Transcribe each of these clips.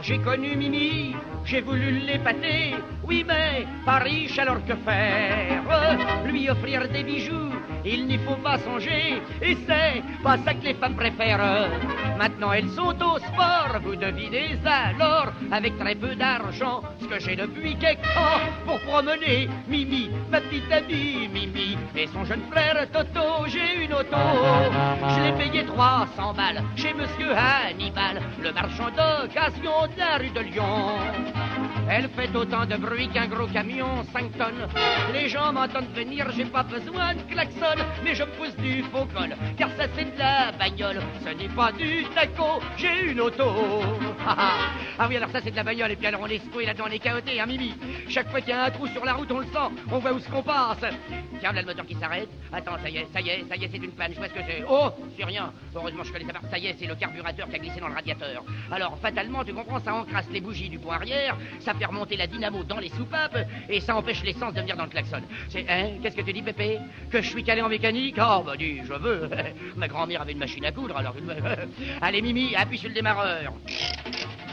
j'ai connu Mimi, j'ai voulu l'épater. Oui, mais pas riche, alors que faire? Lui offrir des bijoux, il n'y faut pas songer. Et c'est pas ça que les femmes préfèrent. Maintenant elles sont au sport, vous devinez alors, avec très peu d'argent, ce que j'ai depuis quelque temps pour promener Mimi, ma petite amie Mimi, et son jeune frère Toto. J'ai une auto, je l'ai payé 300 balles chez Monsieur Hannibal, le marchand d'occasion de la rue de Lyon. Elle fait autant de bruit qu'un gros camion, 5 tonnes. Les gens m'entendent venir, j'ai pas besoin de klaxon, mais je me pousse du faux col, car ça c'est de la bagnole, ce n'est pas du taco, j'ai une auto. Ah oui, alors ça c'est de la bagnole, et puis alors on est secoué là-dedans, on est chaoté, hein Mimi. Chaque fois qu'il y a un trou sur la route, on le sent, on voit où ce qu'on passe. Tiens, là le moteur qui s'arrête. Attends, ça y est, c'est une panne, je vois ce que c'est. Oh, c'est rien, heureusement je connais ça. Ça y est, c'est le carburateur qui a glissé dans le radiateur. Alors fatalement, tu comprends, ça encrasse les bougies du pont arrière, ça fait remonter la dynamo dans les soupapes, et ça empêche l'essence de venir dans le klaxon. C'est, hein, qu'est-ce que tu dis, Pépé? Que je suis calé en mécanique? Oh, bah dis, je veux. Ma grand-mère avait une machine à coudre, alors... Allez, Mimi, appuie sur le démarreur.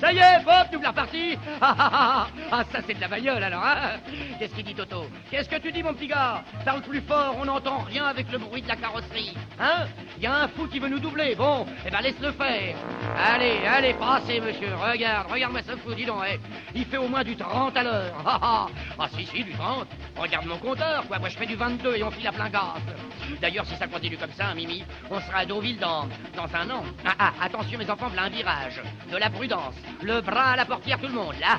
Ça y est, hop, double reparti. Ah, ça c'est de la bagnole alors, hein? Qu'est-ce qu'il dit, Toto? Qu'est-ce que tu dis, mon petit gars? Parle plus fort, on n'entend rien avec le bruit de la carrosserie. Hein? Il y a un fou qui veut nous doubler. Bon, eh ben laisse-le faire. Allez, passez, monsieur. Regarde-moi ce fou, dis donc. Eh. Il fait au moins du 30 à l'heure. Ah, si, du 30. Regarde mon compteur, quoi. Moi, je fais du 22 et on file à plein gaz. D'ailleurs, si ça continue comme ça, Mimi, on sera à Deauville dans un an. Attention, mes enfants, voilà un virage. De la prudence. Le bras à la portière, tout le monde. Là.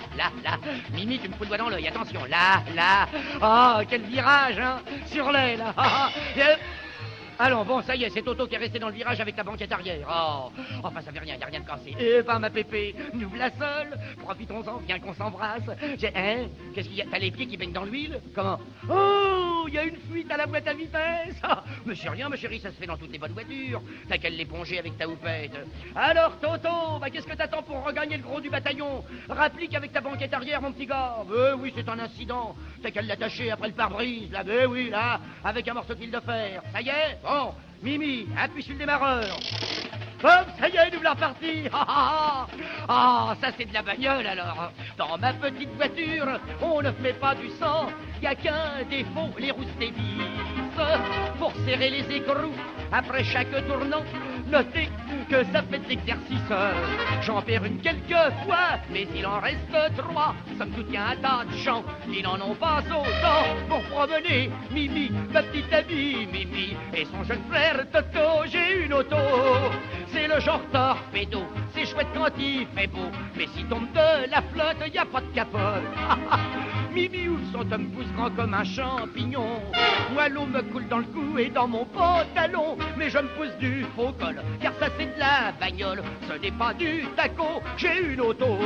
Mimi, tu me fous le doigt dans l'œil. Attention, là. Oh, quel virage, hein. Sur l'aile. Allons, bon, ça y est, c'est Toto qui est resté dans le virage avec la banquette arrière. Oh, enfin, ça fait rien, y a rien de cassé. Eh ben, ma Pépé, nous voilà seuls. Profitons-en, viens qu'on s'embrasse. Hein? Qu'est-ce qu'il y a? T'as les pieds qui baignent dans l'huile? Comment? Oh, il y a une fuite à la boîte à vitesse. Mais c'est rien, ma chérie, ça se fait dans toutes les bonnes voitures. T'as qu'à l'éponger avec ta houppette. Alors, Toto, bah, qu'est-ce que t'attends pour regagner le gros du bataillon? Rapplique avec ta banquette arrière, mon petit gars. Oui, c'est un incident. T'as qu'à l'attacher après le pare-brise, là. Oui, là, avec un morceau de fil de fer. Ça y est? Bon, Mimi, appuie sur le démarreur. Hop, ça y est, double reparti. Ça c'est de la bagnole alors. Dans ma petite voiture, on ne fait pas du sang. Y a qu'un défaut, les roues se dévissent. Pour serrer les écrous, après chaque tournant, notez que ça fait de l'exercice. J'en perds une quelquefois, mais il en reste 3. Somme toute, y a un tas de gens qui n'en ont pas autant pour promener Mimi, ma petite amie Mimi, et son jeune frère Toto. J'ai une auto, c'est le genre torpedo, c'est chouette quand il fait beau, mais si tombe de la flotte, y a pas de capote. Mimi ouvre son tome pouce grand comme un champignon. Moi l'eau me coule dans le cou et dans mon pantalon, mais je me pousse du faux col, car ça c'est de la bagnole, ce n'est pas du taco. J'ai une auto.